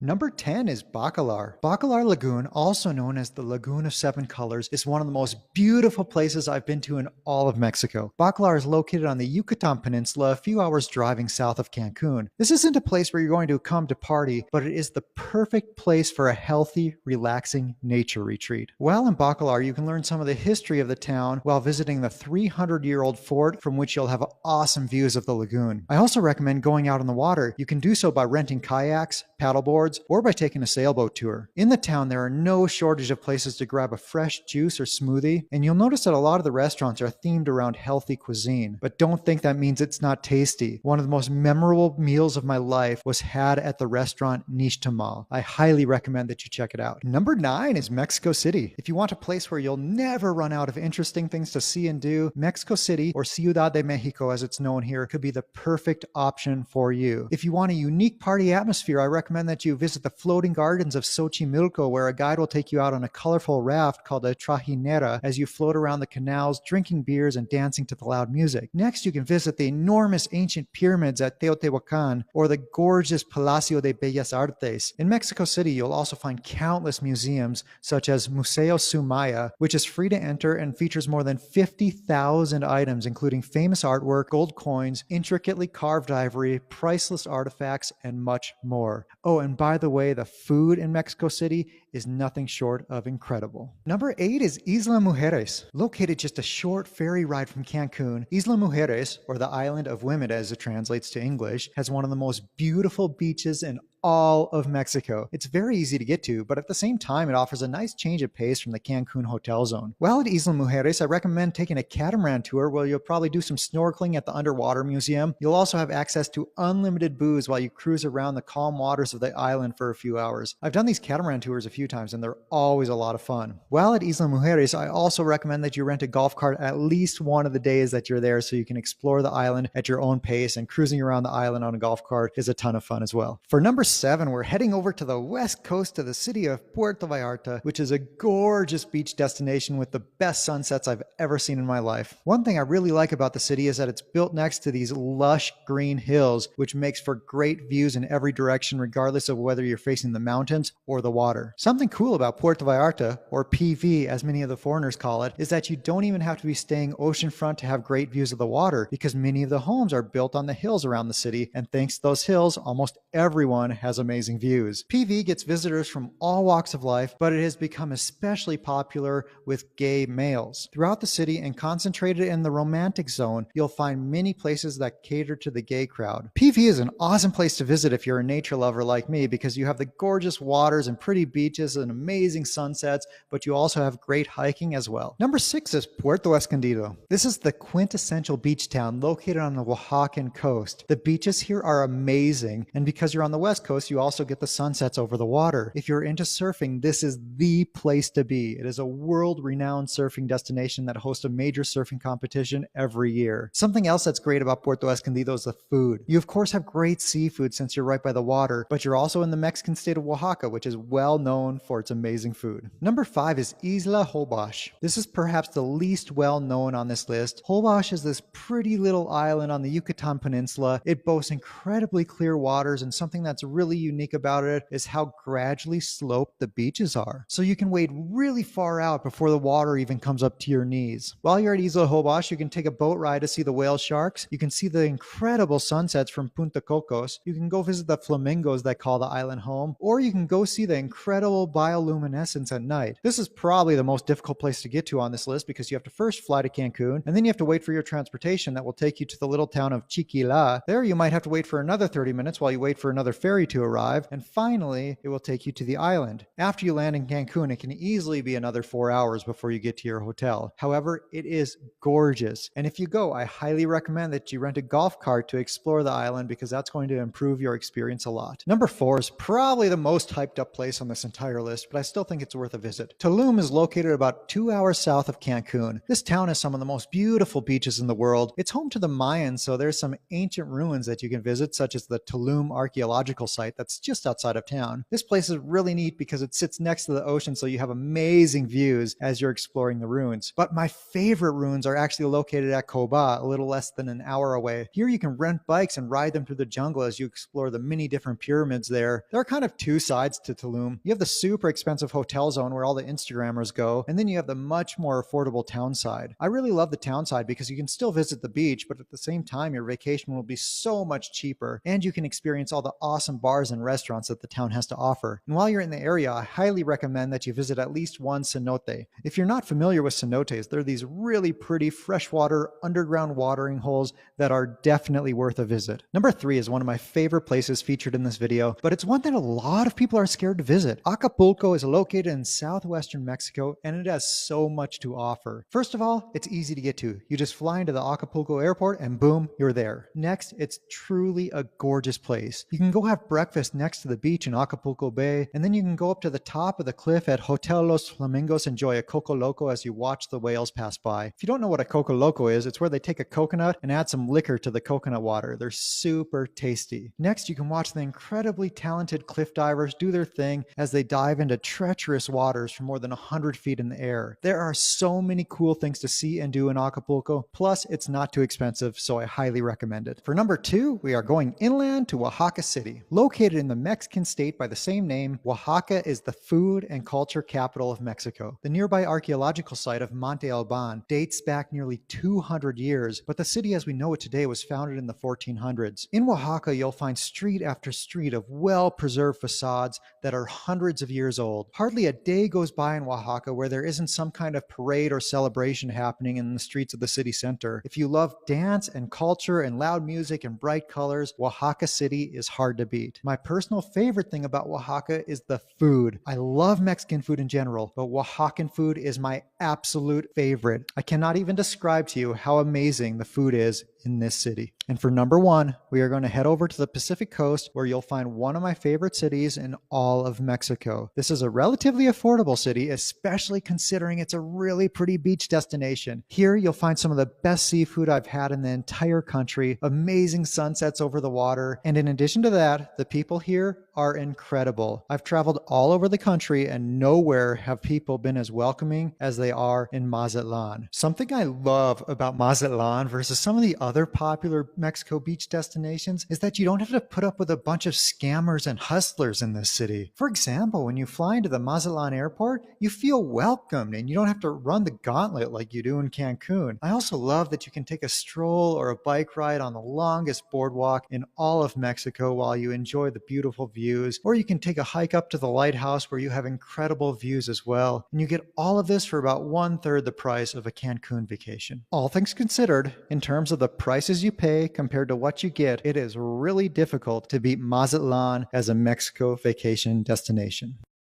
Number 10 is Bacalar. Bacalar Lagoon, also known as the Lagoon of Seven Colors, is one of the most beautiful places I've been to in all of Mexico. Bacalar is located on the Yucatan Peninsula, a few hours driving south of Cancun. This isn't a place where you're going to come to party, but it is the perfect place for a healthy, relaxing nature retreat. While in Bacalar, you can learn some of the history of the town while visiting the 300-year-old fort from which you'll have awesome views of the lagoon. I also recommend going out on the water. You can do so by renting kayaks, paddleboards, or by taking a sailboat tour. In the town, there are no shortage of places to grab a fresh juice or smoothie, and you'll notice that a lot of the restaurants are themed around healthy cuisine. But don't think that means it's not tasty. One of the most memorable meals of my life was had at the restaurant Niche Tamal. I highly recommend that you check it out. Number 9 is Mexico City. If you want a place where you'll never run out of interesting things to see and do, Mexico City, or Ciudad de Mexico as it's known here, could be the perfect option for you. If you want a unique party atmosphere, I recommend that you visit the floating gardens of Xochimilco, where a guide will take you out on a colorful raft called a trajinera as you float around the canals, drinking beers and dancing to the loud music. Next, you can visit the enormous ancient pyramids at Teotihuacan or the gorgeous Palacio de Bellas Artes. In Mexico City, you'll also find countless museums, such as Museo Sumaya, which is free to enter and features more than 50,000 items, including famous artwork, gold coins, intricately carved ivory, priceless artifacts, and much more. Oh, and by the way, the food in Mexico City is nothing short of incredible. Number 8 is Isla Mujeres. Located just a short ferry ride from Cancun, Isla Mujeres, or the Island of Women as it translates to English, has one of the most beautiful beaches in all of Mexico. It's very easy to get to, but at the same time, it offers a nice change of pace from the Cancun hotel zone. While at Isla Mujeres, I recommend taking a catamaran tour where you'll probably do some snorkeling at the underwater museum. You'll also have access to unlimited booze while you cruise around the calm waters of the island for a few hours. I've done these catamaran tours a few times and they're always a lot of fun. While at Isla Mujeres, I also recommend that you rent a golf cart at least one of the days that you're there so you can explore the island at your own pace, and cruising around the island on a golf cart is a ton of fun as well. For number 7, we're heading over to the west coast to the city of Puerto Vallarta, which is a gorgeous beach destination with the best sunsets I've ever seen in my life. One thing I really like about the city is that it's built next to these lush green hills, which makes for great views in every direction regardless of whether you're facing the mountains or the water. Something cool about Puerto Vallarta, or PV as many of the foreigners call it, is that you don't even have to be staying oceanfront to have great views of the water, because many of the homes are built on the hills around the city, and thanks to those hills, almost everyone has amazing views. PV gets visitors from all walks of life, but it has become especially popular with gay males. Throughout the city and concentrated in the romantic zone, you'll find many places that cater to the gay crowd. PV is an awesome place to visit if you're a nature lover like me, because you have the gorgeous waters and pretty beaches and amazing sunsets, but you also have great hiking as well. Number 6 is Puerto Escondido. This is the quintessential beach town located on the Oaxacan coast. The beaches here are amazing, and because you're on the west coast, you also get the sunsets over the water. If you're into surfing, this is the place to be. It is a world-renowned surfing destination that hosts a major surfing competition every year. Something else that's great about Puerto Escondido is the food. You of course have great seafood since you're right by the water, but you're also in the Mexican state of Oaxaca, which is well known for its amazing food. Number 5 is Isla Holbox. This is perhaps the least well known on this list. Holbox is this pretty little island on the Yucatan Peninsula. It boasts incredibly clear waters, and something that's really unique about it is how gradually sloped the beaches are. So you can wade really far out before the water even comes up to your knees. While you're at Isla Holbox, you can take a boat ride to see the whale sharks. You can see the incredible sunsets from Punta Cocos. You can go visit the flamingos that call the island home, or you can go see the incredible bioluminescence at night. This is probably the most difficult place to get to on this list, because you have to first fly to Cancun, and then you have to wait for your transportation that will take you to the little town of Chiquila. There you might have to wait for another 30 minutes while you wait for another ferry to arrive, and finally it will take you to the island. After you land in Cancun, it can easily be another 4 hours before you get to your hotel. However, it is gorgeous, and if you go, I highly recommend that you rent a golf cart to explore the island, because that's going to improve your experience a lot. Number 4 is probably the most hyped up place on this entire list, but I still think it's worth a visit. Tulum is located about 2 hours south of Cancun. This town has some of the most beautiful beaches in the world. It's home to the Mayans, so there's some ancient ruins that you can visit, such as the Tulum archaeological site that's just outside of town. This place is really neat because it sits next to the ocean, so you have amazing views as you're exploring the ruins. But my favorite ruins are actually located at Koba, a little less than an hour away. Here you can rent bikes and ride them through the jungle as you explore the many different pyramids there. There are kind of two sides to Tulum. You have the super expensive hotel zone where all the Instagrammers go, and then you have the much more affordable town side. I really love the town side because you can still visit the beach, but at the same time your vacation will be so much cheaper, and you can experience all the awesome bars and restaurants that the town has to offer. And while you're in the area, I highly recommend that you visit at least one cenote. If you're not familiar with cenotes, they're these really pretty freshwater underground watering holes that are definitely worth a visit. Number 3 is one of my favorite places featured in this video, but it's one that a lot of people are scared to visit. Acapulco is located in southwestern Mexico, and it has so much to offer. First of all, it's easy to get to. You just fly into the Acapulco airport and boom, you're there. Next, it's truly a gorgeous place. You can go have breakfast next to the beach in Acapulco Bay, and then you can go up to the top of the cliff at Hotel Los Flamingos, enjoy a Coco Loco as you watch the whales pass by. If you don't know what a Coco Loco is, it's where they take a coconut and add some liquor to the coconut water. They're super tasty. Next, you can watch the incredibly talented cliff divers do their thing as they dive into treacherous waters for more than 100 feet in the air. There are so many cool things to see and do in Acapulco, plus it's not too expensive, so I highly recommend it. For number 2, we are going inland to Oaxaca City. Located in the Mexican state by the same name, Oaxaca is the food and culture capital of Mexico. The nearby archaeological site of Monte Alban dates back nearly 200 years, but the city as we know it today was founded in the 1400s. In Oaxaca, you'll find street after street of well-preserved facades that are hundreds of years old. Hardly a day goes by in Oaxaca where there isn't some kind of parade or celebration happening in the streets of the city center. If you love dance and culture and loud music and bright colors, Oaxaca City is hard to beat. My personal favorite thing about Oaxaca is the food. I love Mexican food in general, but Oaxacan food is my absolute favorite. I cannot even describe to you how amazing the food is in this city. And for number 1, we are going to head over to the Pacific Coast where you'll find one of my favorite cities in all of Mexico. This is a relatively affordable city, especially considering it's a really pretty beach destination. Here you'll find some of the best seafood I've had in the entire country, amazing sunsets over the water, and in addition to that, the people here are incredible. I've traveled all over the country and nowhere have people been as welcoming as they are in Mazatlan. Something I love about Mazatlan versus some of the other popular Mexico beach destinations is that you don't have to put up with a bunch of scammers and hustlers in this city. For example, when you fly into the Mazatlan airport, you feel welcomed and you don't have to run the gauntlet like you do in Cancun. I also love that you can take a stroll or a bike ride on the longest boardwalk in all of Mexico while you enjoy the beautiful views, or you can take a hike up to the lighthouse where you have incredible views as well. And you get all of this for about 1/3 the price of a Cancun vacation. All things considered, in terms of the prices you pay compared to what you get, it is really difficult to beat Mazatlan as a Mexico vacation destination.